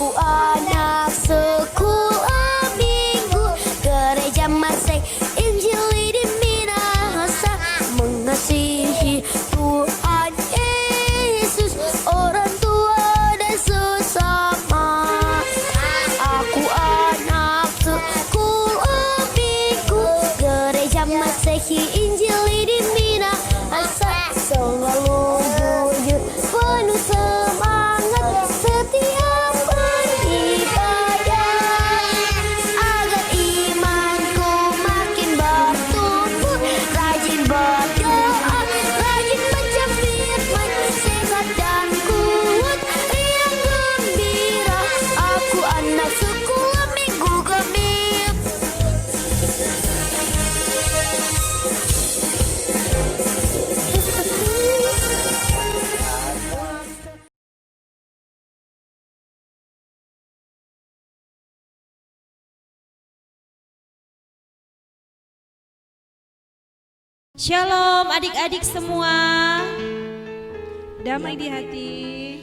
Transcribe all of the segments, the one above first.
Aku anak sekolah minggu gereja Masih Injil di Minahasa, mengasihi Tuhan Yesus, orang tua dan sesama. Aku anak sekolah minggu gereja Masehi Injil di Minahasa, selalu jujur penuh semangat setiap beribadah, agar imanku makin bertumbuh, rajin berdoa, rajin baca firman, sehat dan kuat, riang gembira. Aku anak sekolah minggu Gemip. Shalom adik-adik semua. Damai di hati.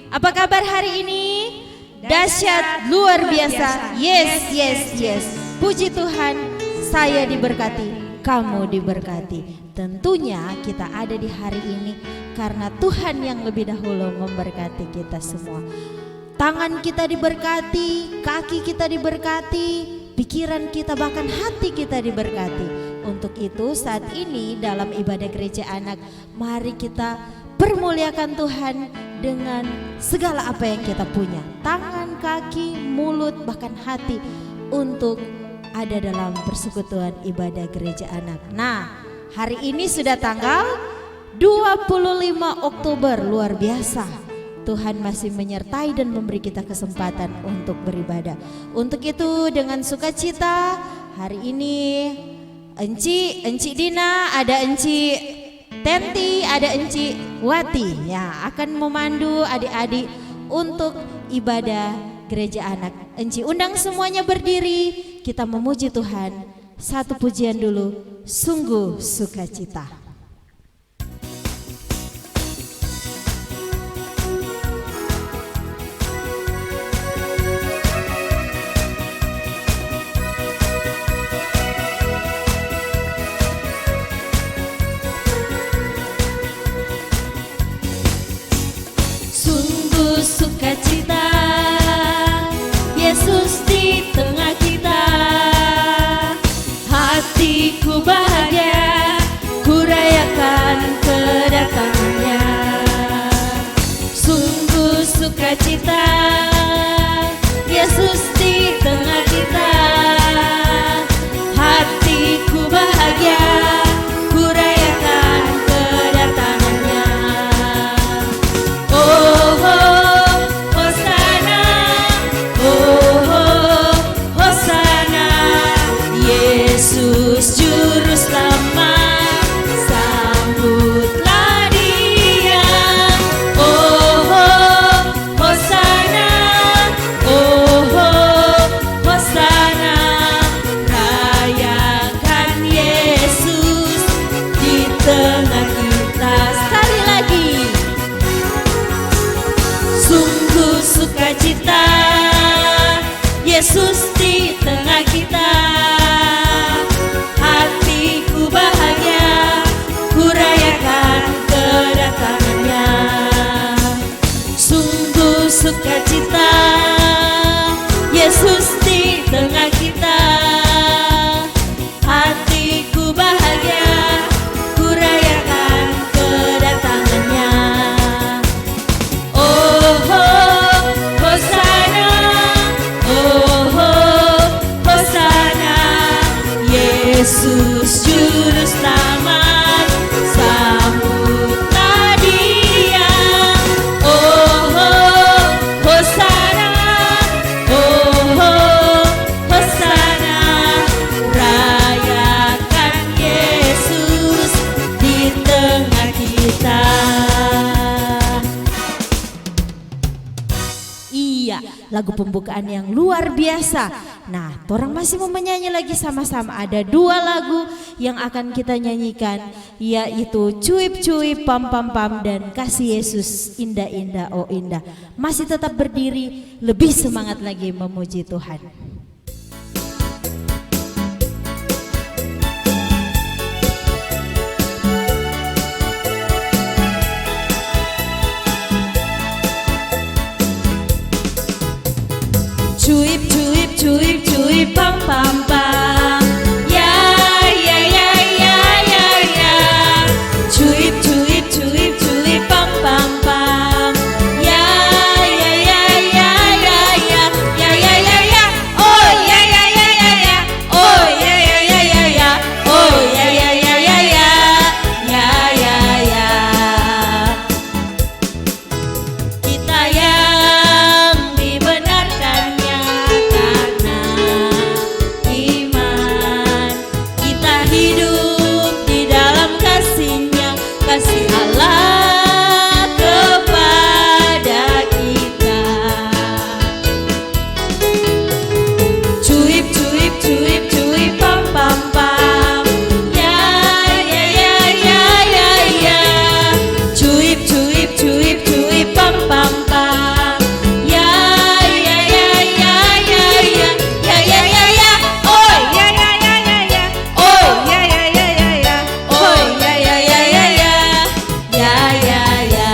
Apa kabar hari ini? Dahsyat, luar biasa. Yes, yes, yes. Puji Tuhan, saya diberkati, kamu diberkati. Tentunya kita ada di hari ini karena Tuhan yang lebih dahulu memberkati kita semua. Tangan kita diberkati, kaki kita diberkati, pikiran kita bahkan hati kita diberkati. Untuk itu saat ini dalam ibadah gereja anak, mari kita permuliakan Tuhan dengan segala apa yang kita punya. Tangan, kaki, mulut, bahkan hati untuk ada dalam persekutuan ibadah gereja anak. Nah, hari ini sudah tanggal 25 Oktober, luar biasa. Tuhan masih menyertai dan memberi kita kesempatan untuk beribadah. Untuk itu dengan sukacita hari ini Enci Dina, ada Enci Tenti, ada Enci Wati ya akan memandu adik-adik untuk ibadah gereja anak. Enci undang semuanya berdiri, kita memuji Tuhan. Satu pujian dulu, sungguh sukacita. Sukacita, Yesus di tengah kita, hatiku bahagia, ku lagu pembukaan yang luar biasa. Nah, orang masih mau menyanyi lagi sama-sama. Ada 2 lagu yang akan kita nyanyikan, yaitu Cuip Cuip Pam Pam Pam dan Kasih Yesus Indah Indah Oh Indah. Masih tetap berdiri, lebih semangat lagi memuji Tuhan. Cuip cuip cuip cuip pam pam pam. Ya ya ya ya ya ya. Cuip cuip cuip cuip pam pam pam. Ya ya ya ya ya ya. Ya ya ya ya. Oh ya ya ya ya ya. Oh ya ya ya ya ya. Oh ya ya ya ya ya. Ya ya ya. Kita yang dibenarkannya karena iman, kita hidup di dalam kasih-Nya, kasih Allah kepada kita. Cuip cuip cuip cuip pam pam pam. Ya ya ya ya ya ya. Cuip cuip cuip cuip pam pam pam. Ya ya ya ya ya ya. Ya ya ya ya. Oh ya ya ya ya ya. Oh ya ya ya ya ya. Oh ya ya ya ya ya. Ya ya ya.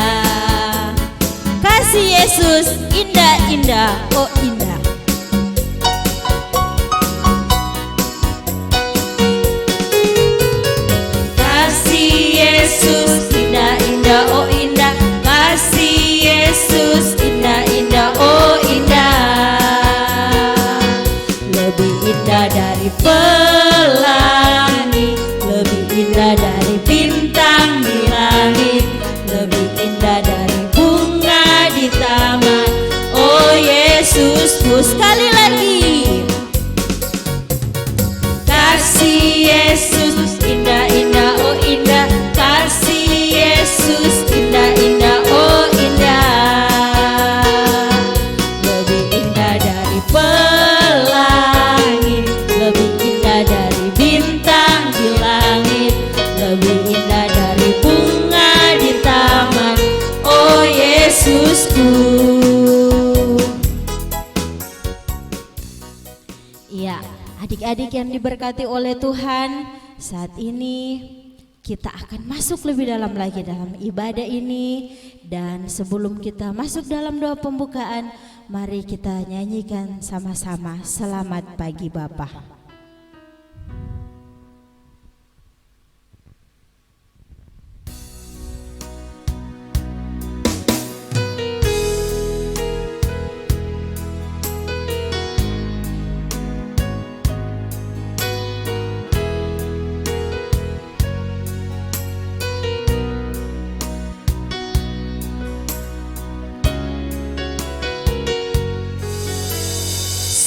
Kasih Yesus indah indah oh indah. Kasih Yesus indah indah oh indah. Kasih Yesus indah indah oh indah. Lebih indah dari pelangi, lebih indah dari bintang di langit, lebih indah dari bunga di taman. Oh Yesusku, sekali lagi. Kasih Yesus indah indah oh indah. Kasih Yesus indah indah oh indah. Lebih indah dari pelangi, lebih indah dari bintang di langit, lebih indah dari bunga di taman. Oh Yesusku. Iya, adik-adik yang diberkati oleh Tuhan, saat ini kita akan masuk lebih dalam lagi dalam ibadah ini. Dan sebelum kita masuk dalam doa pembukaan, mari kita nyanyikan sama-sama Selamat Pagi Bapa.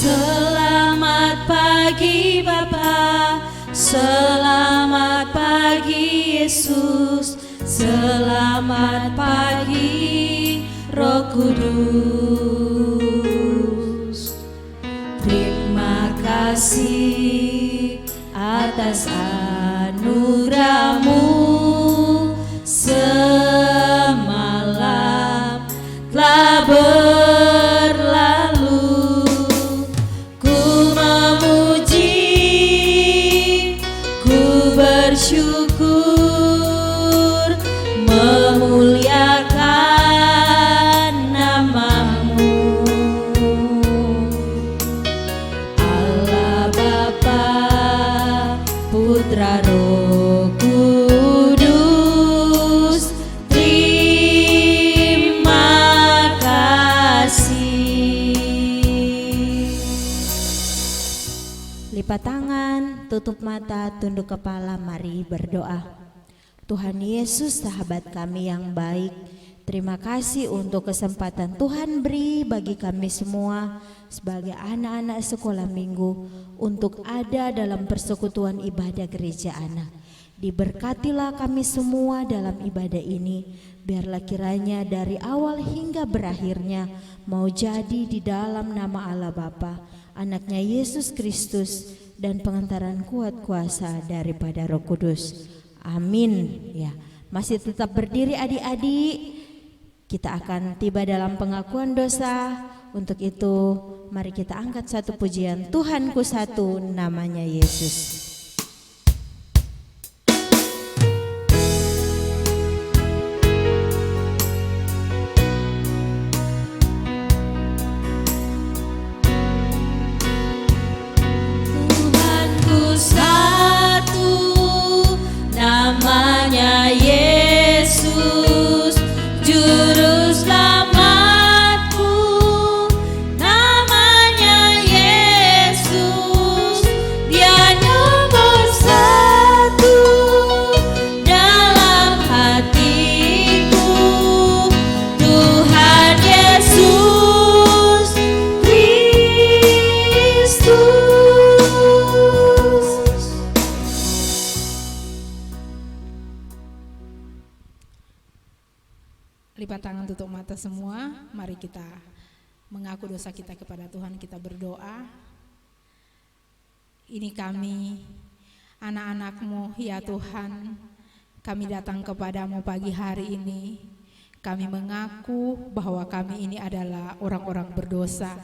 Selamat pagi Bapa, selamat pagi Yesus, selamat pagi Roh Kudus. Terima kasih atas anugerah-Mu, semalam telah berlalu. Ku memuji, ku bersyukur, memuliakan nama-Mu. Allah Bapa, Putra, Roh Kudus, terima kasih. Lipat tangan, tutup mata, tunduk kepala, mari berdoa. Tuhan Yesus, sahabat kami yang baik, terima kasih untuk kesempatan Tuhan beri bagi kami semua sebagai anak-anak sekolah minggu untuk ada dalam persekutuan ibadah gereja anak. Diberkatilah kami semua dalam ibadah ini, Biarlah kiranya dari awal hingga berakhirnya mau jadi di dalam nama Allah Bapa, anaknya Yesus Kristus, dan pengantaran kuat kuasa daripada Roh Kudus. Amin. Ya, masih tetap berdiri adik-adik. Kita akan tiba dalam pengakuan dosa. Untuk itu mari kita angkat satu pujian, Tuhanku satu, namanya Yesus. Tuhanku satu, namanya Yesus, juru selamatku, namanya Yesus, Dia nomor satu dalam hatiku. Tuhan Yesus Kristus. Lipat tangan, tutup mata semua. Mari kita mengaku dosa kita kepada Tuhan. Kita berdoa. Ini kami, anak-anak-Mu ya Tuhan. Kami datang kepadamu pagi hari ini. Kami mengaku bahwa kami ini adalah orang-orang berdosa.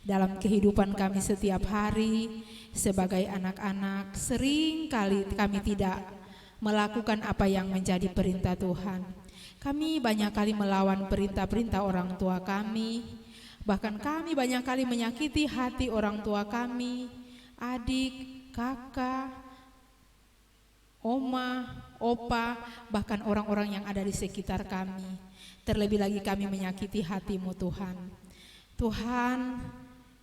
Dalam kehidupan kami setiap hari sebagai anak-anak, sering kali kami tidak melakukan apa yang menjadi perintah Tuhan. Kami banyak kali melawan perintah-perintah orang tua kami. Bahkan kami banyak kali menyakiti hati orang tua kami, adik, kakak, oma, opa, bahkan orang-orang yang ada di sekitar kami. Terlebih lagi kami menyakiti hati-Mu Tuhan. Tuhan,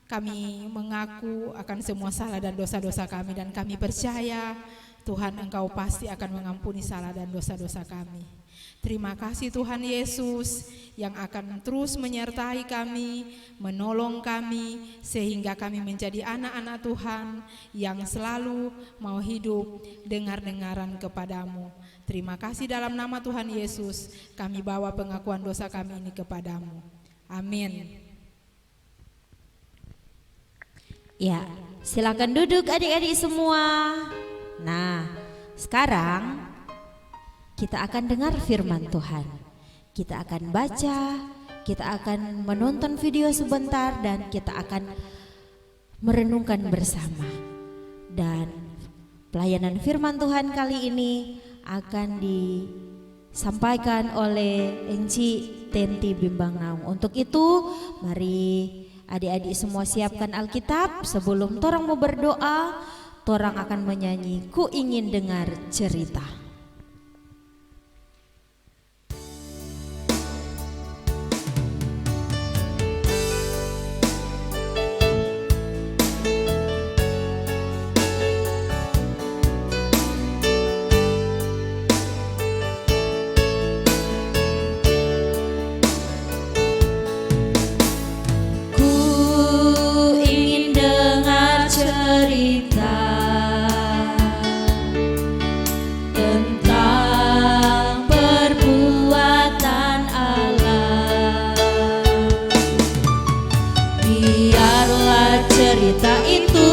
kami mengaku akan semua salah dan dosa-dosa kami, dan kami percaya Tuhan Engkau pasti akan mengampuni salah dan dosa-dosa kami. Terima kasih Tuhan Yesus yang akan terus menyertai kami, menolong kami, sehingga kami menjadi anak-anak Tuhan yang selalu mau hidup dengar-dengaran kepadamu. Terima kasih, dalam nama Tuhan Yesus kami bawa pengakuan dosa kami ini kepadamu. Amin. Ya, silakan duduk adik-adik semua. Nah, sekarang kita akan dengar firman Tuhan. Kita akan baca, kita akan menonton video sebentar, dan kita akan merenungkan bersama. Dan pelayanan firman Tuhan kali ini akan disampaikan oleh Enci Tenti Bimbang Naung. Untuk itu, mari adik-adik semua siapkan Alkitab. Sebelum torang mau berdoa, torang akan menyanyi Ku Ingin Dengar Cerita. Cerita itu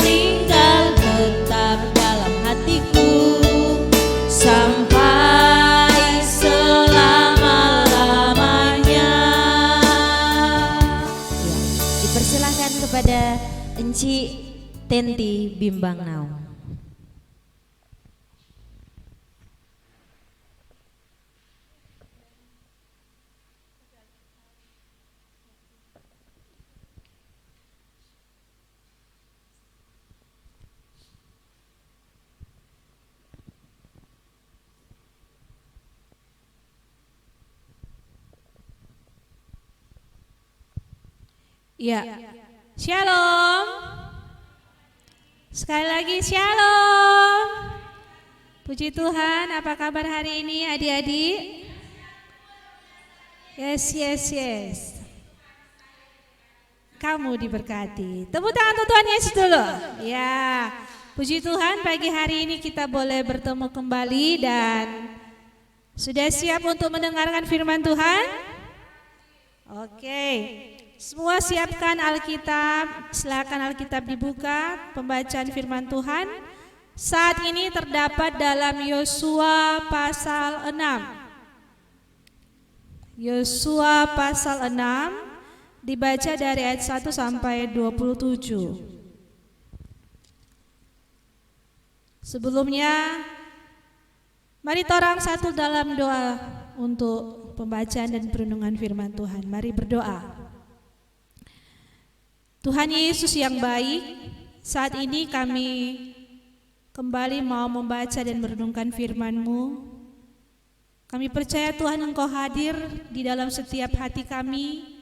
tinggal tetap dalam hatiku sampai selama-lamanya. Ya, dipersilahkan kepada Enci Tenti Bimbang Naung. Ya, shalom. Sekali lagi shalom. Puji Tuhan, apa kabar hari ini adik-adik? Yes. Kamu diberkati. Tepuk tangan untuk Tuhan Yesus dulu. Ya, puji Tuhan, pagi hari ini kita boleh bertemu kembali, dan Sudah siap untuk mendengarkan firman Tuhan? Oke. Semua siapkan Alkitab. Silakan Alkitab dibuka. Pembacaan firman Tuhan saat ini terdapat dalam Yosua pasal 6. Yosua pasal 6 dibaca dari ayat 1 sampai 27. Sebelumnya mari torang satu dalam doa untuk pembacaan dan perenungan firman Tuhan. Mari berdoa. Tuhan Yesus yang baik, saat ini kami kembali mau membaca dan merenungkan firman-Mu. Kami percaya Tuhan Engkau hadir di dalam setiap hati kami.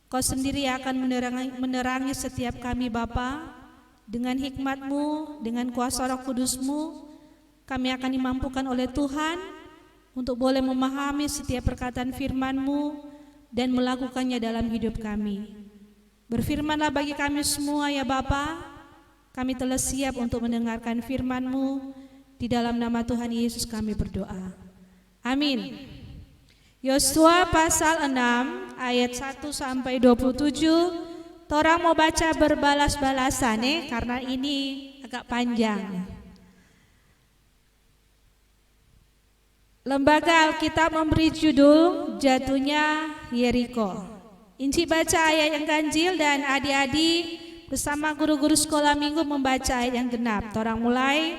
Kau sendiri akan menerangi setiap kami Bapa. Dengan hikmat-Mu, dengan kuasa Roh Kudus-Mu, kami akan dimampukan oleh Tuhan untuk boleh memahami setiap perkataan firman-Mu dan melakukannya dalam hidup kami. Berfirmanlah bagi kami semua ya Bapa. Kami telah siap untuk mendengarkan firman-Mu. Di dalam nama Tuhan Yesus kami berdoa. Amin. Yosua pasal 6 ayat 1 sampai 27. Torang mau baca berbalas-balasan karena ini agak panjang. Lembaga Alkitab memberi judul Jatuhnya Yeriko. Inci baca ayat yang ganjil dan adik-adik bersama guru-guru sekolah minggu membaca ayat yang genap. Torang mulai.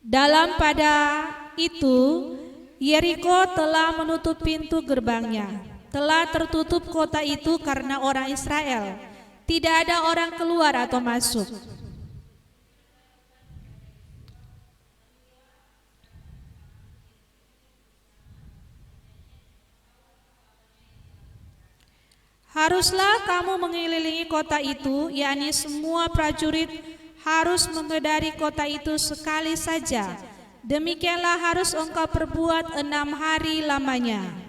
Dalam pada itu Yeriko telah menutup pintu gerbangnya. Telah tertutup kota itu karena orang Israel. Tidak ada orang keluar atau masuk. Haruslah kamu mengelilingi kota itu, yakni semua prajurit harus mengedari kota itu sekali saja. Demikianlah harus engkau perbuat 6 hari lamanya.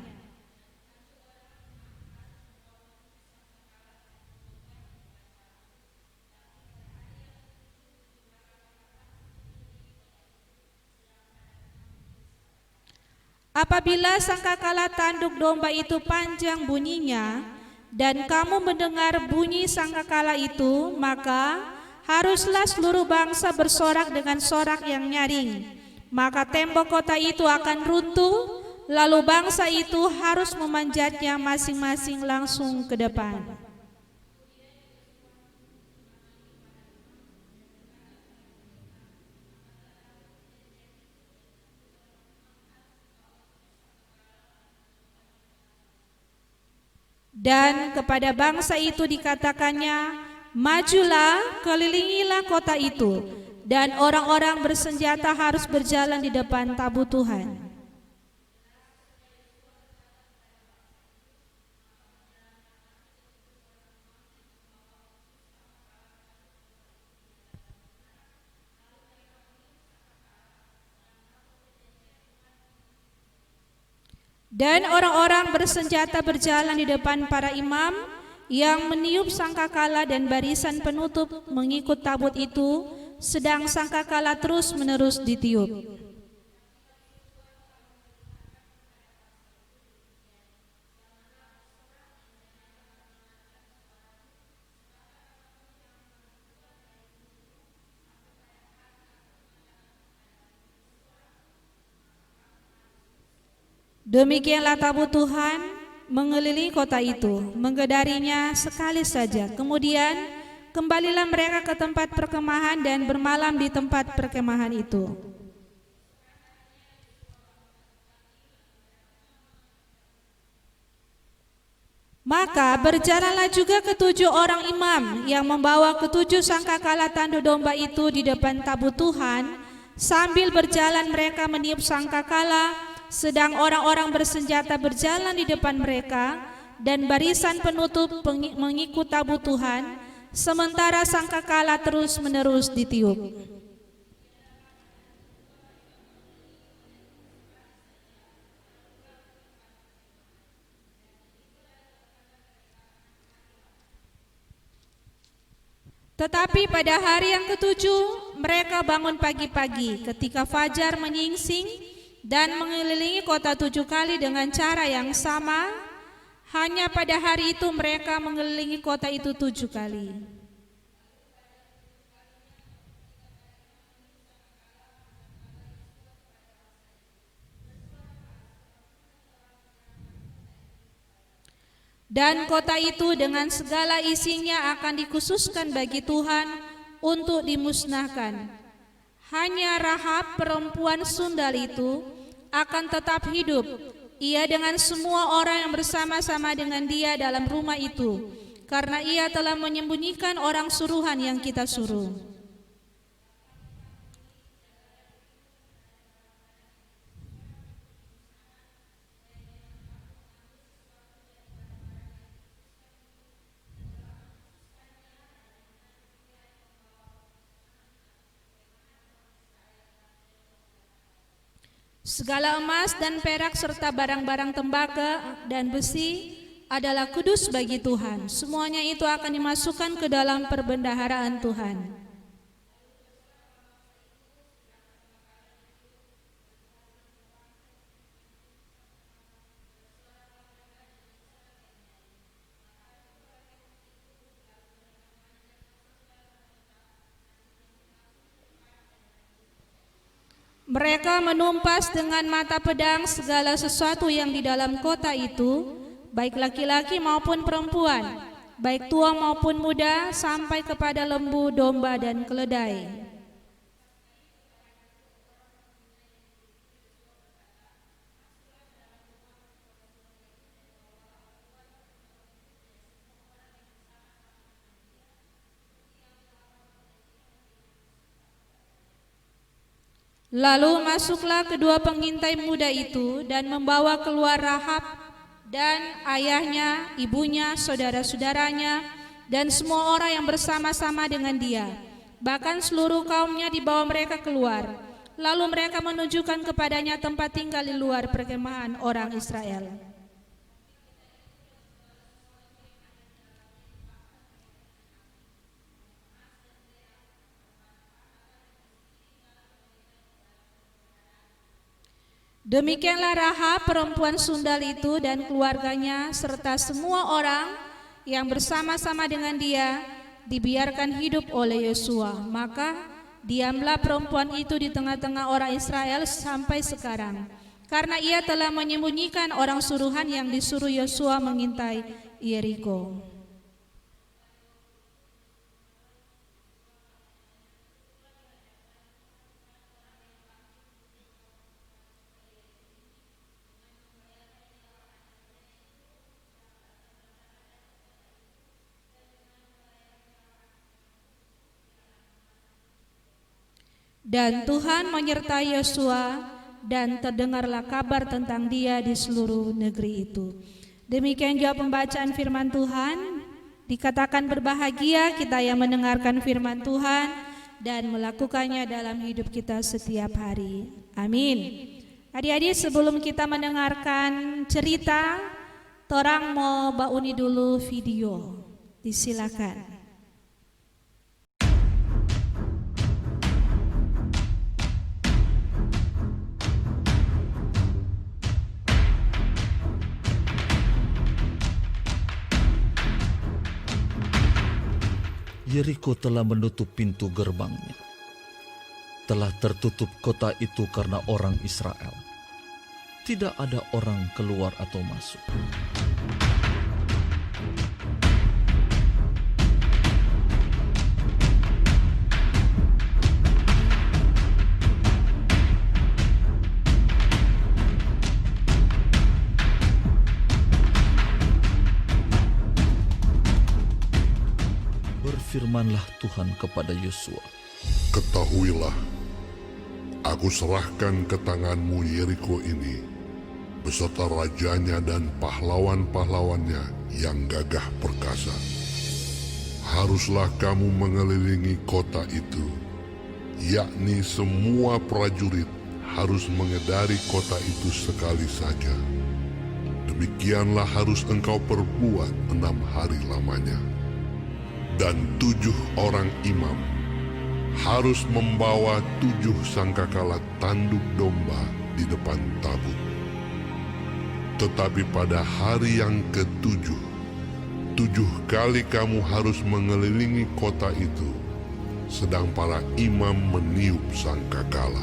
Apabila sangkakala tanduk domba itu panjang bunyinya, dan kamu mendengar bunyi sangkakala itu, maka haruslah seluruh bangsa bersorak dengan sorak yang nyaring. Maka tembok kota itu akan runtuh, lalu bangsa itu harus memanjatnya masing-masing langsung ke depan. Dan kepada bangsa itu dikatakannya, majulah, kelilingilah kota itu, dan orang-orang bersenjata harus berjalan di depan tabut Tuhan. Dan orang-orang bersenjata berjalan di depan para imam yang meniup sangkakala dan barisan penutup mengikut tabut itu, sedang sangkakala terus-menerus ditiup. Demikianlah tabut Tuhan mengelilingi kota itu, menggedarinya sekali saja. Kemudian kembalilah mereka ke tempat perkemahan dan bermalam di tempat perkemahan itu. Maka berjalanlah juga ketujuh orang imam yang membawa ketujuh sangkakala tanduk domba itu di depan tabut Tuhan. Sambil berjalan mereka meniup sangkakala, sedang orang-orang bersenjata berjalan di depan mereka, dan barisan penutup mengikut tabut Tuhan, sementara sangkakala terus-menerus ditiup. Tetapi pada hari yang ketujuh, mereka bangun pagi-pagi ketika fajar menyingsing, dan mengelilingi kota 7 kali dengan cara yang sama. Hanya pada hari itu mereka mengelilingi kota itu 7 kali. Dan kota itu dengan segala isinya akan dikhususkan bagi Tuhan untuk dimusnahkan. Hanya Rahab perempuan sundal itu akan tetap hidup, ia dengan semua orang yang bersama-sama dengan dia dalam rumah itu, karena ia telah menyembunyikan orang suruhan yang kita suruh. Segala emas dan perak serta barang-barang tembaga dan besi adalah kudus bagi Tuhan. Semuanya itu akan dimasukkan ke dalam perbendaharaan Tuhan. Mereka menumpas dengan mata pedang segala sesuatu yang di dalam kota itu, baik laki-laki maupun perempuan, baik tua maupun muda, sampai kepada lembu, domba, dan keledai. Lalu masuklah kedua pengintai muda itu dan membawa keluar Rahab dan ayahnya, ibunya, saudara-saudaranya, dan semua orang yang bersama-sama dengan dia. Bahkan seluruh kaumnya dibawa mereka keluar. Lalu mereka menunjukkan kepadanya tempat tinggal di luar perkemahan orang Israel. Demikianlah Rahab perempuan sundal itu dan keluarganya serta semua orang yang bersama-sama dengan dia dibiarkan hidup oleh Yosua. Maka diamlah perempuan itu di tengah-tengah orang Israel sampai sekarang, karena ia telah menyembunyikan orang suruhan yang disuruh Yosua mengintai Yeriko. Dan Tuhan menyertai Yosua dan terdengarlah kabar tentang dia di seluruh negeri itu. Demikian juga pembacaan firman Tuhan. Dikatakan berbahagia kita yang mendengarkan firman Tuhan dan melakukannya dalam hidup kita setiap hari. Amin. Adik-adik, sebelum kita mendengarkan cerita, torang mau bauni dulu video. Disilakan. Yeriko telah menutup pintu gerbangnya. Telah tertutup kota itu karena orang Israel. Tidak ada orang keluar atau masuk. Berfirmanlah Tuhan kepada Yosua, ketahuilah, aku serahkan ke tanganmu Yeriko ini, beserta rajanya dan pahlawan-pahlawannya yang gagah perkasa. Haruslah kamu mengelilingi kota itu, yakni semua prajurit harus mengedari kota itu sekali saja. Demikianlah harus engkau perbuat 6 hari lamanya. Dan 7 orang imam harus membawa 7 sangkakala tanduk domba di depan tabut. Tetapi pada hari yang ketujuh, 7 kali kamu harus mengelilingi kota itu, sedang para imam meniup sangkakala.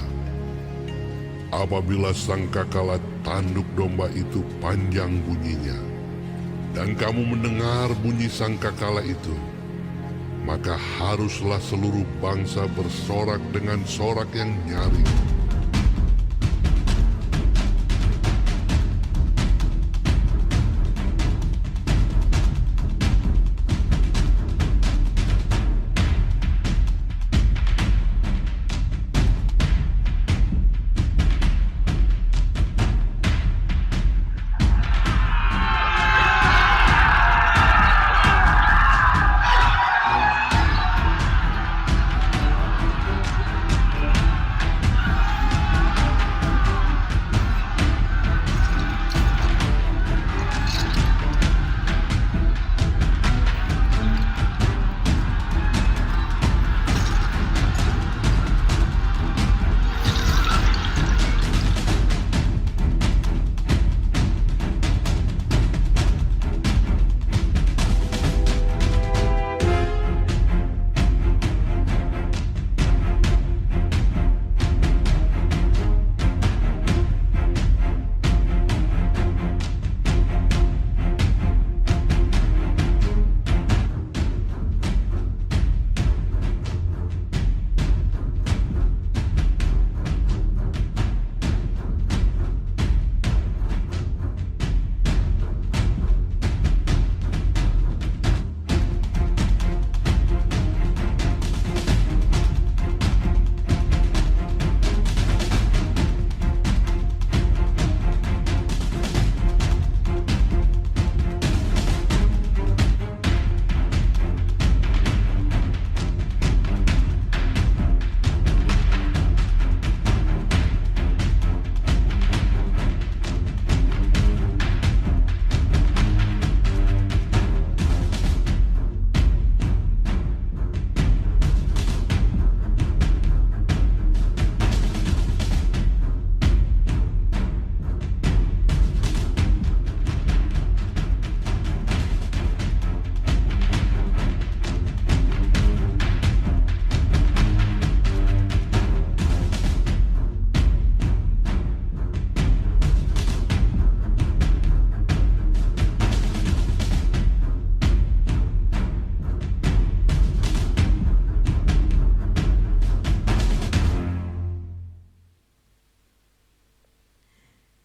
Apabila sangkakala tanduk domba itu panjang bunyinya, dan kamu mendengar bunyi sangkakala itu, maka haruslah seluruh bangsa bersorak dengan sorak yang nyaring.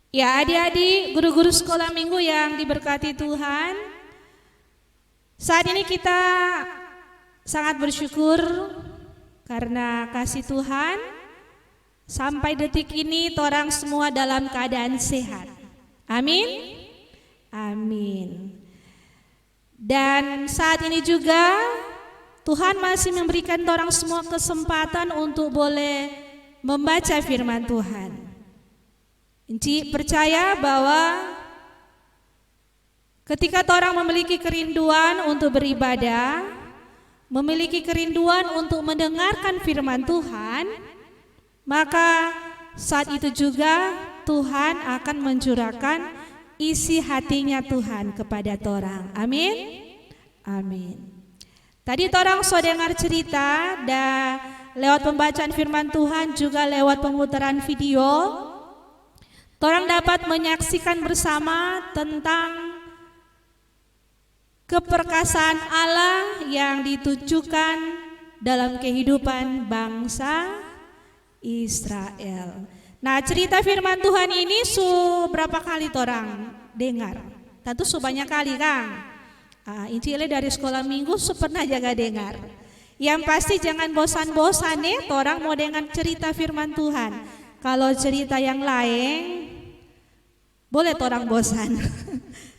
Ya adik-adik, guru-guru sekolah minggu yang diberkati Tuhan, saat ini kita sangat bersyukur karena kasih Tuhan sampai detik ini torang semua dalam keadaan sehat. Amin. Amin. Dan saat ini juga Tuhan masih memberikan torang semua kesempatan untuk boleh membaca firman Tuhan. Enci percaya bahwa ketika orang memiliki kerinduan untuk beribadah, memiliki kerinduan untuk mendengarkan firman Tuhan, maka saat itu juga Tuhan akan mencurahkan isi hatinya Tuhan kepada orang. Amin. Amin. Tadi orang so dengar cerita dan lewat pembacaan firman Tuhan juga lewat pemutaran video, orang dapat menyaksikan bersama tentang keperkasaan Allah yang ditujukan dalam kehidupan bangsa Israel. Nah, cerita firman Tuhan ini berapa kali orang dengar? Tentu banyak kali, Kang. Incile dari sekolah minggu pernah jaga dengar. Yang pasti jangan bosan-bosan orang mau dengar cerita firman Tuhan. Kalau cerita yang lain boleh orang bosan.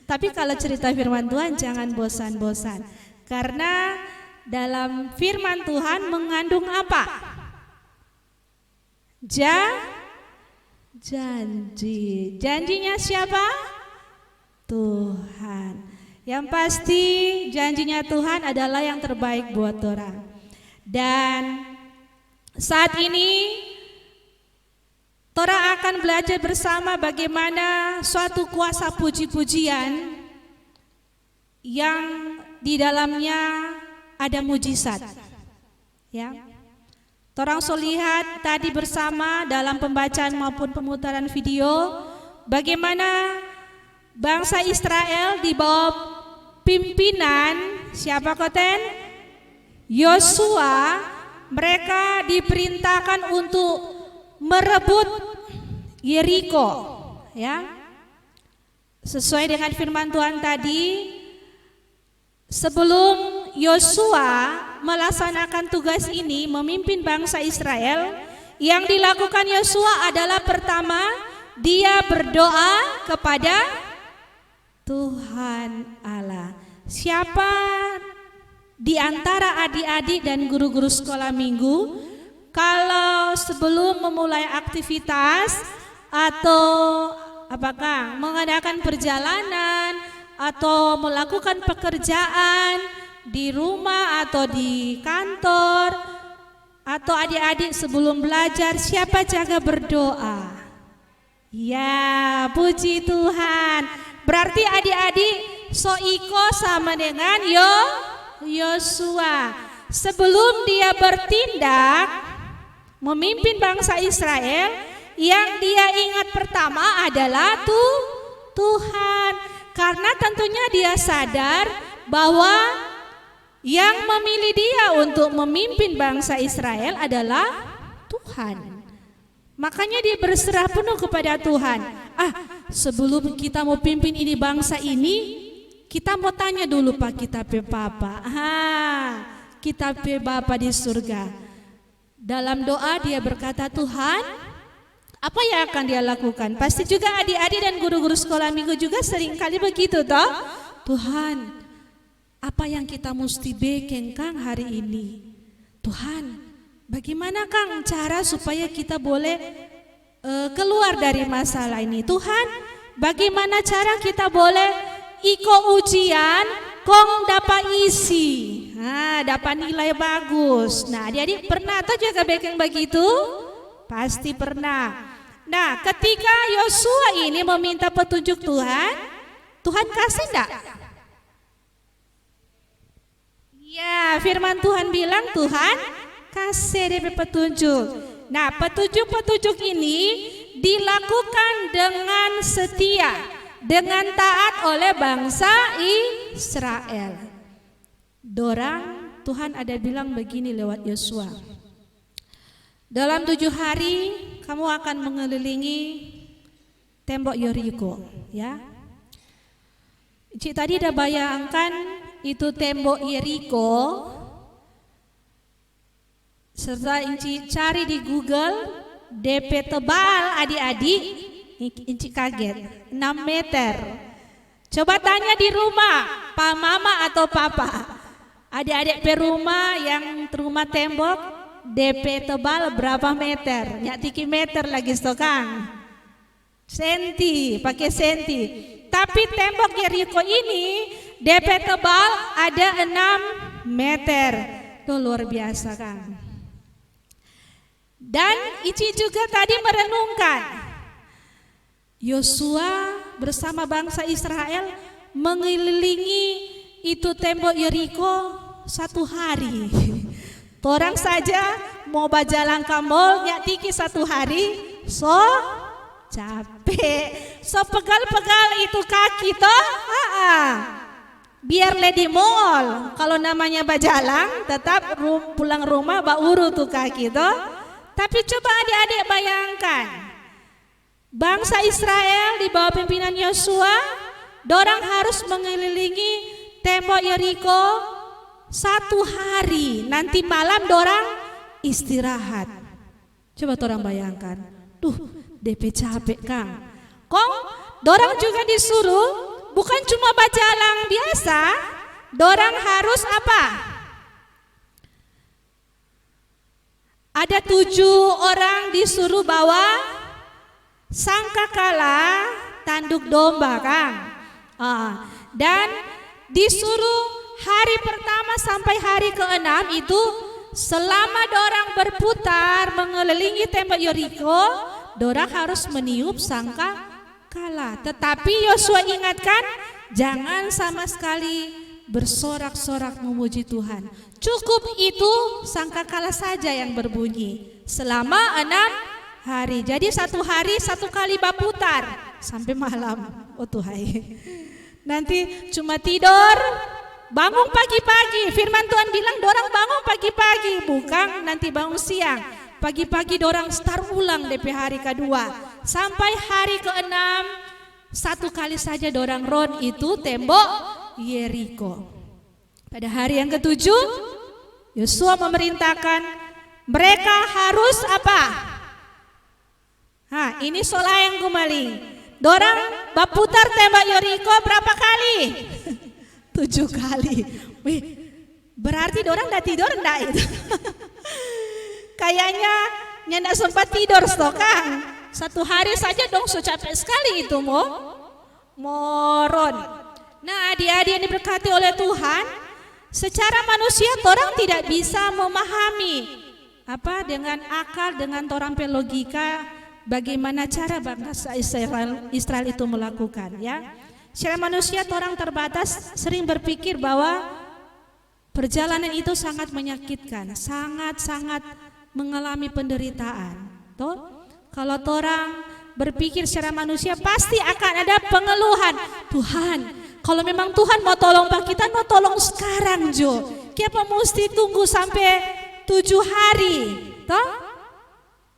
Tapi kalau cerita firman Tuhan jangan bosan-bosan. Karena dalam firman Tuhan mengandung apa? Janji. Janjinya siapa? Tuhan. Yang pasti janjinya Tuhan adalah yang terbaik buat orang. Dan saat ini Tora akan belajar bersama bagaimana suatu kuasa puji-pujian yang di dalamnya ada mujizat. Ya. Torang so lihat tadi bersama dalam pembacaan maupun pemutaran video bagaimana bangsa Israel di bawah pimpinan siapa koten? Yosua, mereka diperintahkan untuk merebut Yeriko, ya. Sesuai dengan firman Tuhan tadi, sebelum Yosua melaksanakan tugas ini memimpin bangsa Israel, yang dilakukan Yosua adalah pertama, dia berdoa kepada Tuhan Allah. Siapa di antara adik-adik dan guru-guru sekolah minggu kalau sebelum memulai aktivitas atau apakah mengadakan perjalanan atau melakukan pekerjaan di rumah atau di kantor, atau adik-adik sebelum belajar, siapa jaga berdoa? Ya, puji Tuhan. Berarti adik-adik soiko sama dengan Yosua. Sebelum dia bertindak memimpin bangsa Israel, yang dia ingat pertama adalah Tuhan. Karena tentunya dia sadar bahwa yang memilih dia untuk memimpin bangsa Israel adalah Tuhan. Makanya dia berserah penuh kepada Tuhan. Sebelum kita mau pimpin ini bangsa ini, kita mau tanya dulu Pak kita pe Papa. Kita pe Bapa di surga. Dalam doa dia berkata, Tuhan, apa yang akan dia lakukan? Pasti juga adik-adik dan guru-guru sekolah minggu juga sering kali begitu toh. Tuhan, apa yang kita mesti bikin Kang hari ini? Tuhan, bagaimana Kang cara supaya kita boleh keluar dari masalah ini? Tuhan, bagaimana cara kita boleh iko ujian kong dapat isi, dapat nilai bagus. Nah, adik-adik pernah atau juga bikin begitu? Pasti pernah. Nah, ketika Yosua ini meminta petunjuk Tuhan, Tuhan kasih enggak? Ya, firman Tuhan bilang Tuhan kasih dia petunjuk. Nah, petunjuk-petunjuk ini dilakukan dengan setia, dengan taat oleh bangsa Israel. Dorang Tuhan ada bilang begini lewat Yosua. Dalam 7 hari kamu akan mengelilingi tembok Yeriko, ya. Cik tadi udah bayangkan itu tembok Yeriko, serta Inci cari di Google DP tebal adik-adik, Inci kaget 6 meter. Coba tanya di rumah Pak Mama atau Papa, adik-adik per rumah yang rumah tembok DP tebal berapa meter? Nyak tiki meter lagi stokang senti, pakai senti. Tapi tembok Yeriko ini DP tebal ada 6 meter. Itu luar biasa kan. Dan Ici juga tadi merenungkan, Yosua bersama bangsa Israel mengelilingi itu tembok Yeriko 1 hari. Torang saja mau bajalan kamol nyak tiki 1 hari, so capek, so pegal-pegal itu kaki toh. Biar lady mall, kalau namanya bajalan tetap pulang rumah bauru tuh kaki toh. Tapi coba adik-adik bayangkan, bangsa Israel di bawah pimpinan Yosua, dorang harus mengelilingi tembok Yeriko 1 hari. Nanti malam dorang istirahat. Coba dorang bayangkan, DP capek Kang. Kong dorang juga disuruh bukan cuma bajalan biasa, dorang harus apa? Ada 7 orang disuruh bawa sangkakala tanduk domba Kang. Dan disuruh hari pertama sampai hari ke-6 itu selama dorang berputar mengelilingi tembok Yeriko, dorang harus meniup sangka kalah. Tetapi Yosua ingatkan, jangan sama sekali bersorak-sorak memuji Tuhan. Cukup itu sangkakala saja yang berbunyi selama 6 hari. Jadi 1 hari 1 kali berputar sampai malam. Oh Tuhan. Nanti cuma tidur, bangun pagi-pagi. Firman Tuhan bilang dorang bangun pagi-pagi, bukan nanti bangun siang. Pagi-pagi dorang start ulang DP hari kedua. Sampai hari ke-6 1 kali saja dorang ron itu tembok Yeriko. Pada hari yang ke-7 Yosua memerintahkan mereka harus apa? Ini solayang gumaling. Dorang berputar tembok Yeriko berapa kali? 7 kali. Wih, berarti dorang udah tidur enggak itu? Kayaknya nyendak sempat tidur Kang. 1 hari saja dong so capek sekali itu moron. Nah, adik-adik yang diberkati oleh Tuhan, secara manusia orang tidak bisa memahami apa dengan akal, dengan torang pe logika bagaimana cara bangsa Israel itu melakukan, ya. Secara manusia orang terbatas sering berpikir bahwa perjalanan itu sangat menyakitkan, sangat-sangat mengalami penderitaan. Toh, kalau orang berpikir secara manusia pasti akan ada pengeluhan. Tuhan, kalau memang Tuhan mau tolong pak kita, mau tolong sekarang Jo. Kenapa mesti tunggu sampai 7 hari? Toh?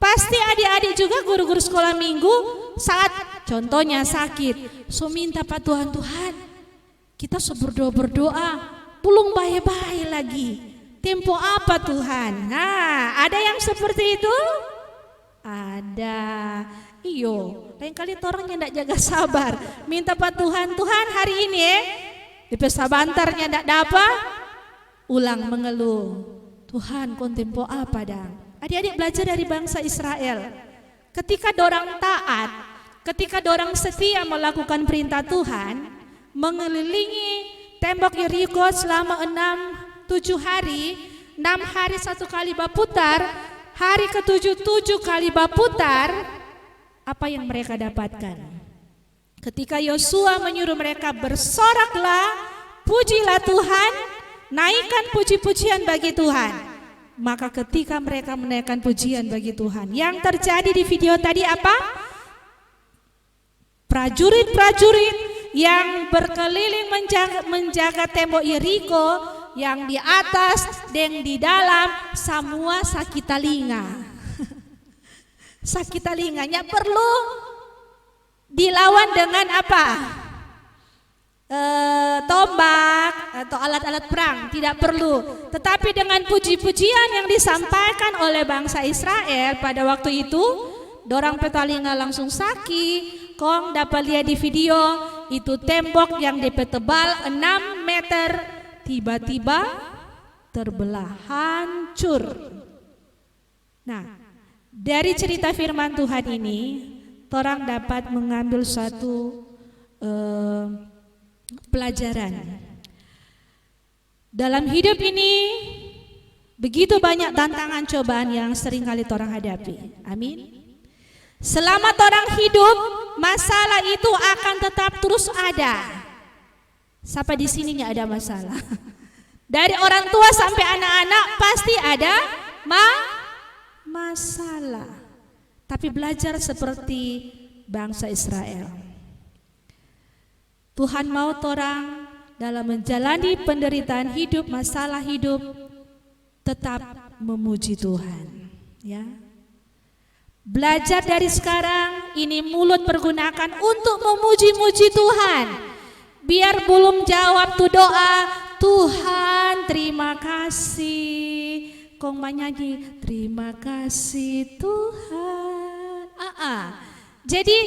Pasti adik-adik juga guru-guru sekolah minggu saat contohnya sakit, so minta Pak Tuhan, Tuhan kita berdoa, belum baik-baik lagi. Tempo apa Tuhan? Nah, ada yang seperti itu? Ada. Iyo, lain kali orang yang tidak jaga sabar, minta Pak Tuhan, Tuhan hari ini di pesabantarnya tidak dapat, ulang mengeluh. Tuhan, kon tempo apa dang? Adik-adik belajar dari bangsa Israel. Ketika dorang taat, ketika dorang setia melakukan perintah Tuhan, mengelilingi tembok Yeriko selama 7 hari, 6 hari 1 kali berputar, hari ke-7 7 kali berputar, apa yang mereka dapatkan? Ketika Yosua menyuruh mereka bersoraklah, pujilah Tuhan, naikkan puji-pujian bagi Tuhan. Maka ketika mereka menaikkan pujian bagi Tuhan, yang terjadi di video tadi apa? Prajurit-prajurit yang berkeliling menjaga tembok Yeriko, yang di atas dan di dalam semua sakit telinga. Sakit telinganya perlu dilawan dengan apa? Tombak atau alat-alat perang, tidak perlu. Tetapi dengan puji-pujian yang disampaikan oleh bangsa Israel pada waktu itu, dorang petalinga langsung sakit. Kong dapat lihat di video itu tembok yang tebal 6 meter tiba-tiba terbelah, hancur. Nah, dari cerita firman Tuhan ini, orang dapat mengambil suatu pelajaran. Dalam hidup ini begitu banyak tantangan cobaan yang sering kali orang hadapi. Amin. Selama orang hidup, masalah itu akan tetap terus ada. Siapa di sini nggak ada masalah? Dari orang tua sampai anak-anak pasti ada masalah. Tapi belajar seperti bangsa Israel. Tuhan mau orang dalam menjalani penderitaan hidup, masalah hidup, tetap memuji Tuhan. Ya. Belajar dari sekarang, ini mulut pergunakan untuk memuji-muji Tuhan. Biar belum jawab tuh doa, Tuhan terima kasih. Kong menyanyi, terima kasih Tuhan. Jadi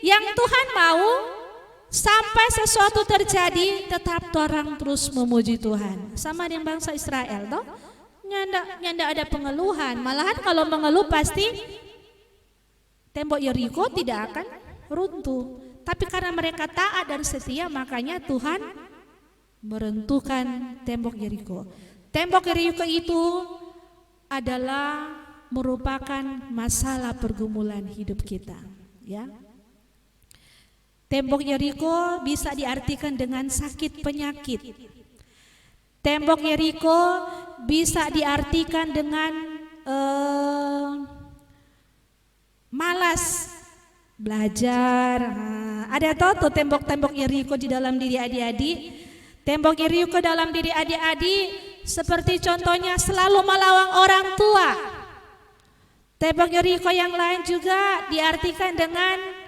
yang Tuhan mau, sampai sesuatu terjadi, tetap orang terus memuji Tuhan. Sama dengan bangsa Israel, toh? Nyanda ada pengeluhan. Malahan kalau mengeluh pasti tembok Yeriko tidak akan runtuh. Tapi karena mereka taat dan setia, makanya Tuhan meruntuhkan tembok Yeriko. Tembok Yeriko itu adalah merupakan masalah pergumulan hidup kita, ya. Tembok Yeriko bisa diartikan dengan sakit penyakit. Tembok Yeriko bisa diartikan dengan malas belajar. Ada tuh tembok-tembok Yeriko di dalam diri adik-adik. Tembok Yeriko dalam diri adik-adik seperti contohnya selalu melawan orang tua. Tembok Yeriko yang lain juga diartikan dengan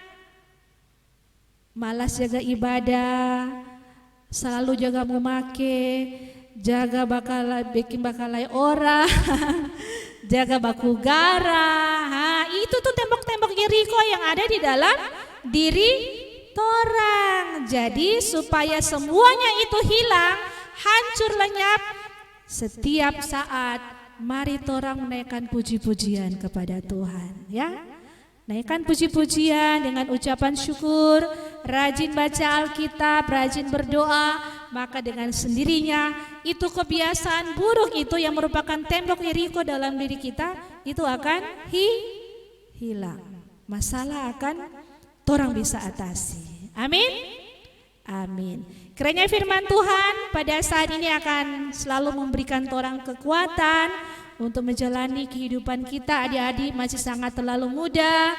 malas jaga ibadah, selalu jaga memake, jaga bikin bakalai orang, jaga baku gara. Itu tuh tembok-tembok Yeriko yang ada di dalam diri torang. Jadi supaya semuanya itu hilang, hancur lenyap, setiap saat mari torang menaikkan puji-pujian kepada Tuhan, ya. Naikkan puji-pujian dengan ucapan syukur, rajin baca Alkitab, rajin berdoa, maka dengan sendirinya itu kebiasaan buruk itu yang merupakan tembok Yeriko dalam diri kita itu akan hilang. Masalah akan torang bisa atasi. Amin. Amin. Kiranya firman Tuhan pada saat ini akan selalu memberikan torang kekuatan untuk menjalani kehidupan kita. Adik-adik masih sangat terlalu muda,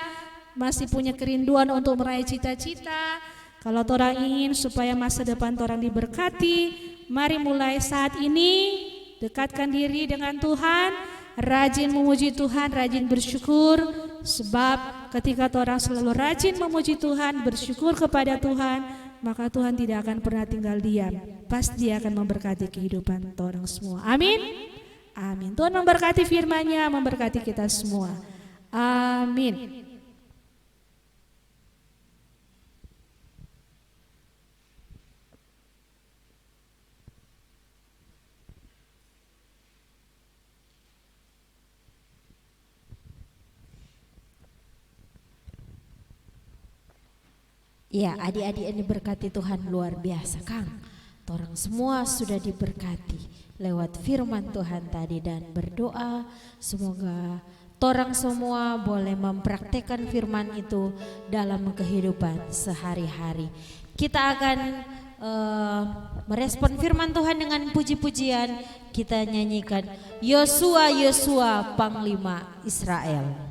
masih punya kerinduan untuk meraih cita-cita. Kalau torang ingin supaya masa depan torang diberkati, mari mulai saat ini dekatkan diri dengan Tuhan, rajin memuji Tuhan, rajin bersyukur. Sebab ketika torang selalu rajin memuji Tuhan, bersyukur kepada Tuhan, maka Tuhan tidak akan pernah tinggal diam. Pasti Dia akan memberkati kehidupan torang semua. Amin. Amin. Tuhan memberkati firman-Nya, memberkati kita semua. Amin. Ya, adik-adik ini berkati Tuhan luar biasa, Kang. Torang semua sudah diberkati lewat firman Tuhan tadi dan berdoa semoga torang semua boleh mempraktekkan firman itu dalam kehidupan sehari-hari. Kita akan merespon firman Tuhan dengan puji-pujian. Kita nyanyikan Yosua, Yosua, Panglima Israel.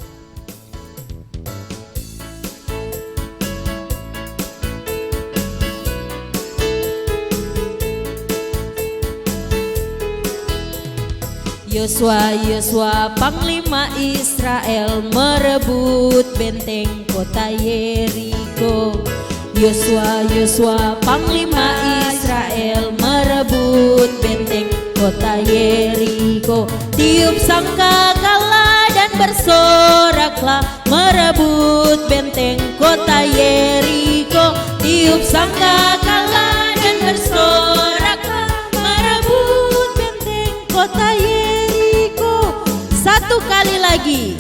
Yosua, Yosua, Panglima Israel merebut benteng kota Yeriko. Yosua, Yosua, Panglima Israel merebut benteng kota Yeriko. Tiup sangkakala dan bersoraklah merebut benteng kota Yeriko. Tiup sangkakala dan bersoraklah merebut benteng kota Yeriko. Satu kali lagi.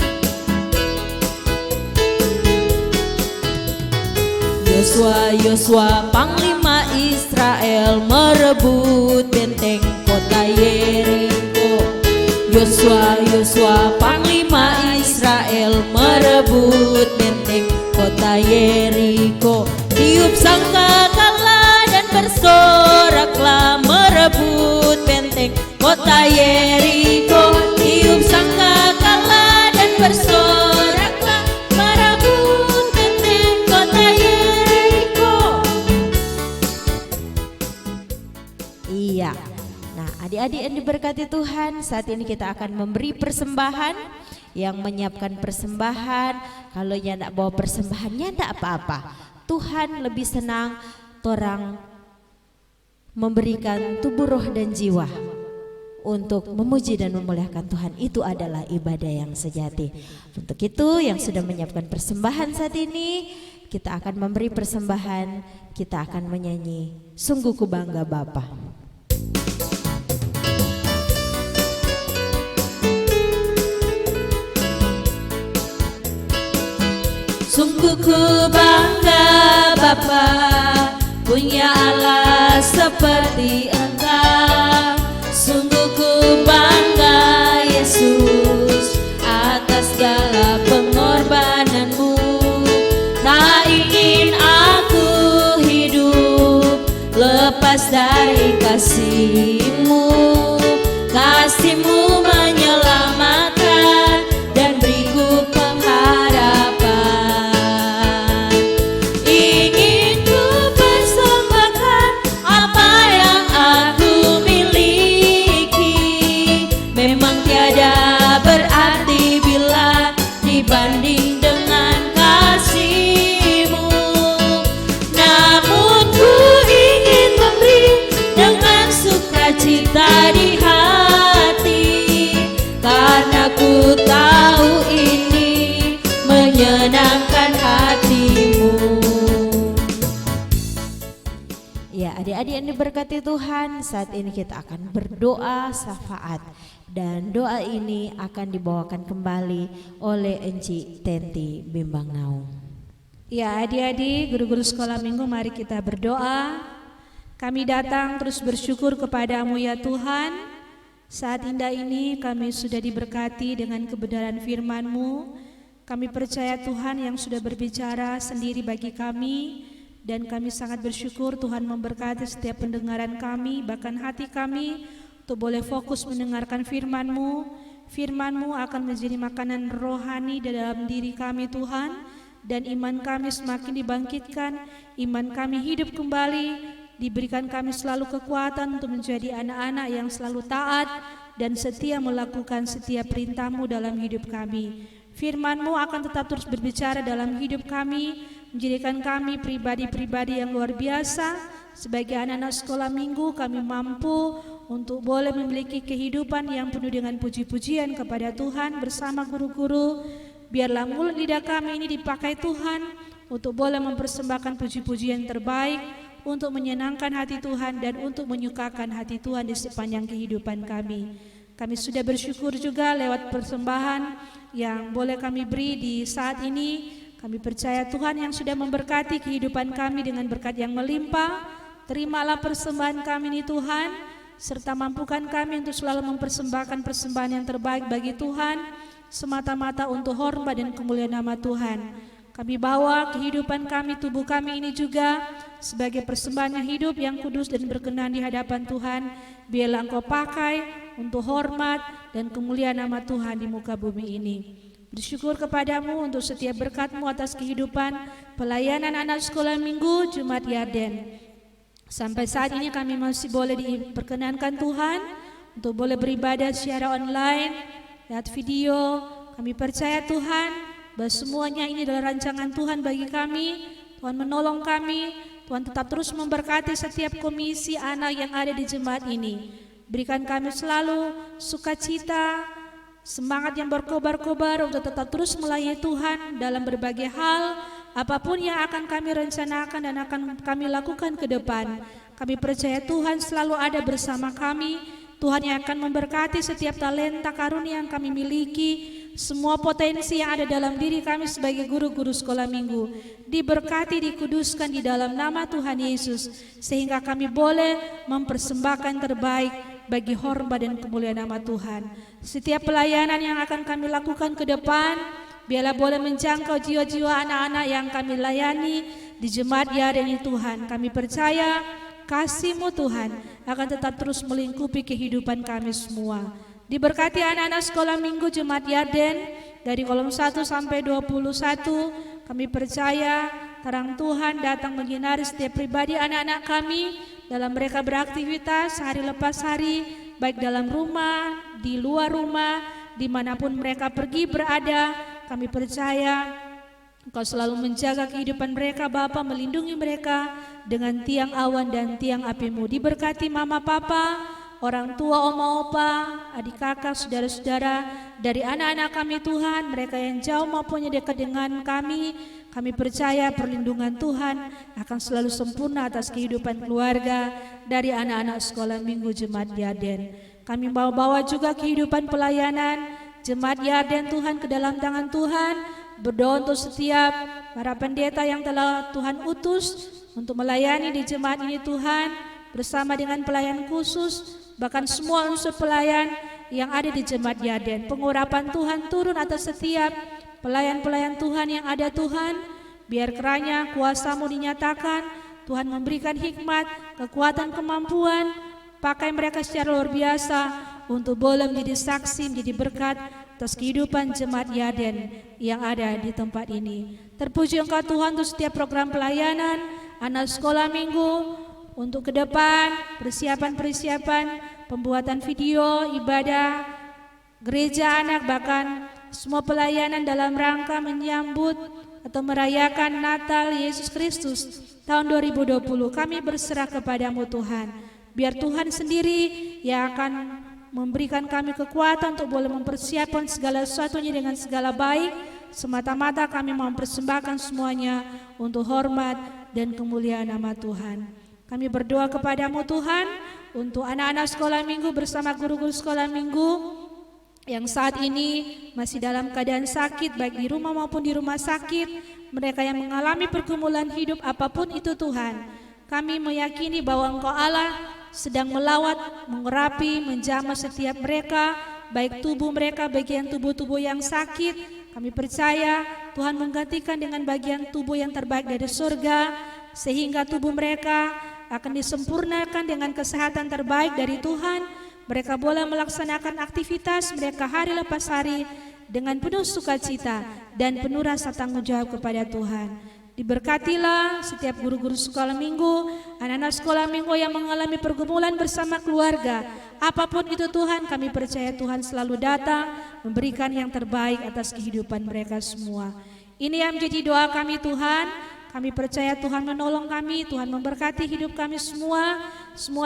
Yosua, Yosua, Panglima Israel merebut benteng kota Yeriko. Yosua, Yosua, Panglima Israel merebut benteng kota Yeriko. Tiup sangkakala dan bersoraklah merebut benteng kota Yeriko. Tiup sangkakala dan bersoraklah merebut benteng kota Yeriko. Iya. Nah, adik-adik yang diberkati Tuhan, saat ini kita akan memberi persembahan. Yang menyiapkan persembahan, kalau yang tidak bawa persembahannya tidak apa-apa. Tuhan lebih senang orang memberikan tubuh, roh dan jiwa untuk memuji dan memuliakan Tuhan. Itu adalah ibadah yang sejati. Untuk itu yang sudah menyiapkan persembahan saat ini, kita akan memberi persembahan. Kita akan menyanyi Sungguh Ku Bangga Bapa. Sungguh ku bangga Bapa, punya Allah seperti Engkau. Sungguh ku bangga Yesus, lepas dari kasih-Mu. Kasih-Mu menyelamatkan dan beriku pengharapan. Ingin ku persembahkan apa yang aku miliki. Memang tiada berarti bila dibanding dengan kasih-Mu. Namun ku ingin memberi dengan sukacita di hati, karena ku tahu ini menyenangkan hati-Mu. Ya, adik-adik yang diberkati Tuhan, saat ini kita akan berdoa syafaat dan doa ini akan dibawakan kembali oleh Enci Tenti Bimbang Naung. Ya, adik-adik, guru-guru sekolah minggu, mari kita berdoa. Kami datang terus bersyukur kepadamu ya Tuhan. Saat indah ini kami sudah diberkati dengan kebenaran firman-Mu. Kami percaya Tuhan yang sudah berbicara sendiri bagi kami, dan kami sangat bersyukur Tuhan memberkati setiap pendengaran kami, bahkan hati kami untuk boleh fokus mendengarkan firman-Mu. Firman-Mu akan menjadi makanan rohani di dalam diri kami Tuhan, dan iman kami semakin dibangkitkan, iman kami hidup kembali, diberikan kami selalu kekuatan untuk menjadi anak-anak yang selalu taat dan setia melakukan setiap perintah-Mu dalam hidup kami. Firman-Mu akan tetap terus berbicara dalam hidup kami, menjadikan kami pribadi-pribadi yang luar biasa. Sebagai anak-anak sekolah minggu, kami mampu untuk boleh memiliki kehidupan yang penuh dengan puji-pujian kepada Tuhan bersama guru-guru. Biarlah mulut lidah kami ini dipakai Tuhan untuk boleh mempersembahkan puji-pujian terbaik, untuk menyenangkan hati Tuhan dan untuk menyukakan hati Tuhan di sepanjang kehidupan kami. Kami sudah bersyukur juga lewat persembahan yang boleh kami beri di saat ini. Kami percaya Tuhan yang sudah memberkati kehidupan kami dengan berkat yang melimpah. Terimalah persembahan kami ini Tuhan, serta mampukan kami untuk selalu mempersembahkan persembahan yang terbaik bagi Tuhan, semata-mata untuk hormat dan kemuliaan nama Tuhan. Kami bawa kehidupan kami, tubuh kami ini juga sebagai persembahan yang hidup, yang kudus dan berkenan di hadapan Tuhan. Biarlah Engkau pakai untuk hormat dan kemuliaan nama Tuhan di muka bumi ini. Bersyukur kepadamu untuk setiap berkat-Mu atas kehidupan pelayanan anak sekolah minggu Jemaat Yarden. Sampai saat ini kami masih boleh diperkenankan Tuhan untuk boleh beribadah secara online, lihat video. Kami percaya Tuhan bahwa semuanya ini adalah rancangan Tuhan bagi kami. Tuhan menolong kami, Tuhan tetap terus memberkati setiap komisi anak yang ada di jemaat ini. Berikan kami selalu sukacita, semangat yang berkobar-kobar untuk tetap terus melayani Tuhan dalam berbagai hal, apapun yang akan kami rencanakan dan akan kami lakukan ke depan. Kami percaya Tuhan selalu ada bersama kami. Tuhan yang akan memberkati setiap talenta karunia yang kami miliki, semua potensi yang ada dalam diri kami sebagai guru-guru sekolah minggu. Diberkati, dikuduskan di dalam nama Tuhan Yesus, sehingga kami boleh mempersembahkan terbaik bagi hormat dan kemuliaan nama Tuhan. Setiap pelayanan yang akan kami lakukan ke depan, biarlah boleh menjangkau jiwa-jiwa anak-anak yang kami layani di Jemaat Yarden ini Tuhan. Kami percaya kasih-Mu Tuhan akan tetap terus melingkupi kehidupan kami semua. Diberkati anak-anak sekolah minggu Jemaat Yarden dari kolom 1 sampai 21. Kami percaya terang Tuhan datang menyinari setiap pribadi anak-anak kami dalam mereka beraktivitas hari lepas hari, baik dalam rumah, di luar rumah, dimanapun mereka pergi berada. Kami percaya Engkau selalu menjaga kehidupan mereka, Bapa, melindungi mereka dengan tiang awan dan tiang api-Mu. Diberkati mama papa, orang tua, oma opa, adik kakak, saudara-saudara, dari anak-anak kami Tuhan, mereka yang jauh maupun yang dekat dengan kami. Kami percaya perlindungan Tuhan akan selalu sempurna atas kehidupan keluarga dari anak-anak sekolah minggu Jemaat Yarden. Kami bawa juga kehidupan pelayanan Jemaat Yarden Tuhan ke dalam tangan Tuhan. Berdoa untuk setiap para pendeta yang telah Tuhan utus untuk melayani di jemaat ini Tuhan, bersama dengan pelayan khusus, bahkan semua unsur pelayan yang ada di Jemaat Yarden. Pengurapan Tuhan turun atas setiap pelayan-pelayan Tuhan yang ada Tuhan. Biar kiranya kuasa-Mu dinyatakan, Tuhan memberikan hikmat, kekuatan, kemampuan, pakai mereka secara luar biasa untuk boleh menjadi saksi, menjadi berkat atas kehidupan jemaat Yaden yang ada di tempat ini. Terpuji Engkau Tuhan untuk setiap program pelayanan, anak sekolah minggu, untuk ke depan, persiapan-persiapan, pembuatan video, ibadah, gereja anak, bahkan semua pelayanan dalam rangka menyambut atau merayakan Natal Yesus Kristus tahun 2020. Kami berserah kepadamu Tuhan. Biar Tuhan sendiri yang akan memberikan kami kekuatan untuk boleh mempersiapkan segala sesuatunya dengan segala baik. Semata-mata kami mempersembahkan semuanya untuk hormat dan kemuliaan nama Tuhan. Kami berdoa kepadamu Tuhan untuk anak-anak sekolah minggu bersama guru-guru sekolah minggu yang saat ini masih dalam keadaan sakit, baik di rumah maupun di rumah sakit, mereka yang mengalami pergumulan hidup apapun itu Tuhan. Kami meyakini bahwa Engkau Allah sedang melawat, mengurapi, menjamah setiap mereka, baik tubuh mereka, bagian tubuh-tubuh yang sakit. Kami percaya Tuhan menggantikan dengan bagian tubuh yang terbaik dari surga, sehingga tubuh mereka akan disempurnakan dengan kesehatan terbaik dari Tuhan. Mereka boleh melaksanakan aktivitas mereka hari lepas hari dengan penuh sukacita dan penuh rasa tanggung jawab kepada Tuhan. Diberkatilah setiap guru-guru sekolah minggu, anak-anak sekolah minggu yang mengalami pergumulan bersama keluarga. Apapun itu Tuhan, kami percaya Tuhan selalu datang memberikan yang terbaik atas kehidupan mereka semua. Ini yang menjadi doa kami Tuhan. Kami percaya Tuhan menolong kami, Tuhan memberkati hidup kami semua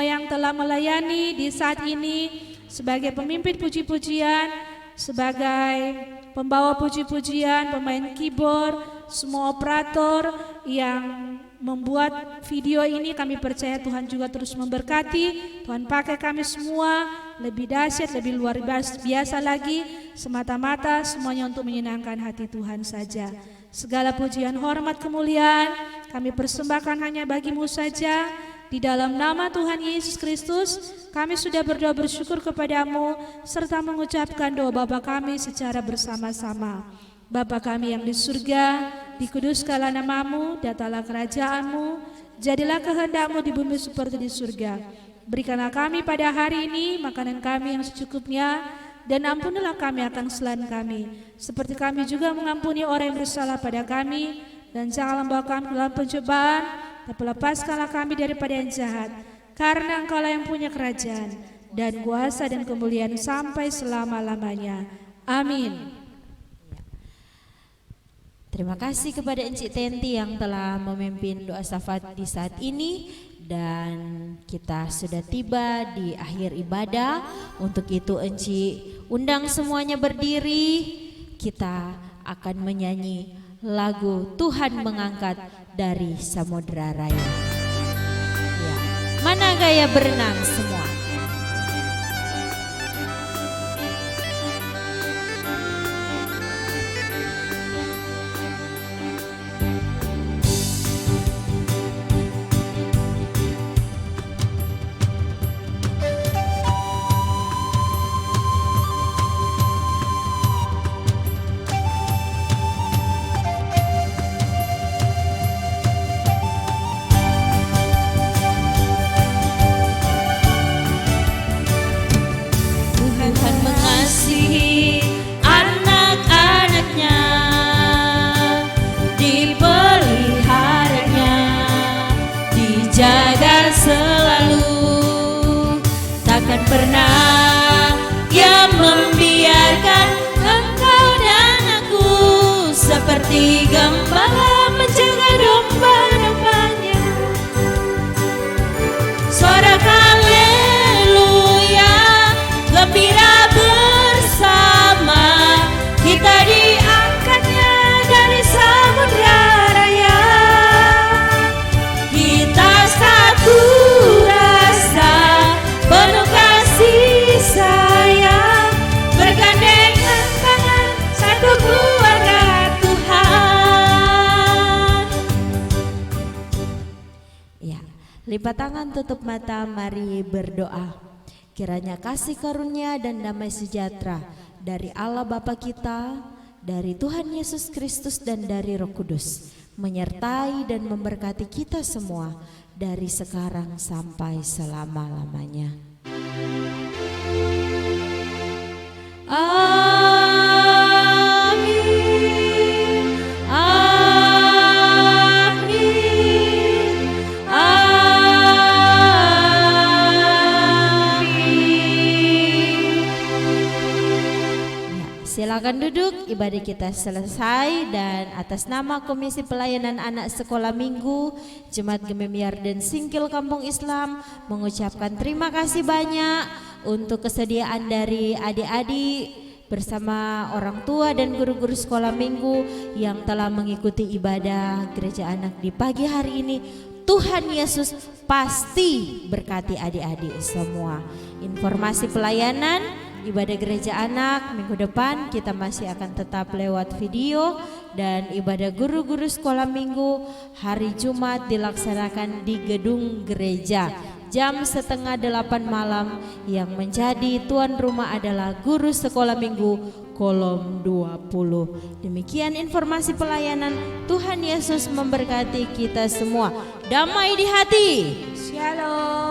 yang telah melayani di saat ini sebagai pemimpin puji-pujian, sebagai pembawa puji-pujian, pemain keyboard, semua operator yang membuat video ini. Kami percaya Tuhan juga terus memberkati. Tuhan pakai kami semua lebih dahsyat, lebih luar biasa lagi, semata-mata semuanya untuk menyenangkan hati Tuhan saja. Segala pujian, hormat, kemuliaan kami persembahkan hanya bagimu saja. Di dalam nama Tuhan Yesus Kristus kami sudah berdoa bersyukur kepadamu serta mengucapkan doa Bapa kami secara bersama-sama. Bapa kami yang di surga, dikuduskanlah namamu, datanglah kerajaanmu, jadilah kehendakmu di bumi seperti di surga. Berikanlah kami pada hari ini makanan kami yang secukupnya, dan ampunilah kami akan kesalahan kami, seperti kami juga mengampuni orang yang bersalah pada kami. Dan janganlah membawa kami dalam pencobaan, tapi lepaskanlah kami daripada yang jahat. Karena Engkaulah yang punya kerajaan dan kuasa dan kemuliaan sampai selama-lamanya. Amin. Terima kasih kepada Encik Tenti yang telah memimpin doa syafaat di saat ini. Dan kita sudah tiba di akhir ibadah. Untuk itu Encik undang semuanya berdiri. Kita akan menyanyi lagu Tuhan Mengangkat dari Samudra Raya. Ya. Mana gaya berenang semua? Pernah Ia membiarkan engkau dan aku seperti gembala menjaga domba-dombanya. Suara haleluya gembira bersama, kita diangkatnya dari samudra raya. Kita satu rasa penuh kasih sayang, bergandengan tangan satu keluarga Tuhan. Ya, lipat tangan, tutup mata, mari berdoa. Kiranya kasih karunia dan damai sejahtera dari Allah Bapa kita, dari Tuhan Yesus Kristus dan dari Roh Kudus menyertai dan memberkati kita semua dari sekarang sampai selama-lamanya. Amin. Amin. Amin. Ya, silakan duduk, ibadah kita selesai, dan atas nama Komisi Pelayanan Anak Sekolah Minggu Jemaat Gemim Yarden Singkil Kampung Islam mengucapkan terima kasih banyak untuk kesediaan dari adik-adik bersama orang tua dan guru-guru sekolah minggu yang telah mengikuti ibadah gereja anak di pagi hari ini. Tuhan Yesus pasti berkati adik-adik semua. Informasi pelayanan ibadah gereja anak minggu depan kita masih akan tetap lewat video, dan ibadah guru-guru sekolah minggu hari Jumat dilaksanakan di gedung gereja jam 7:30 malam. Yang menjadi tuan rumah adalah guru sekolah minggu kolom 20. Demikian informasi pelayanan. Tuhan Yesus memberkati kita semua. Damai di hati. Shalom.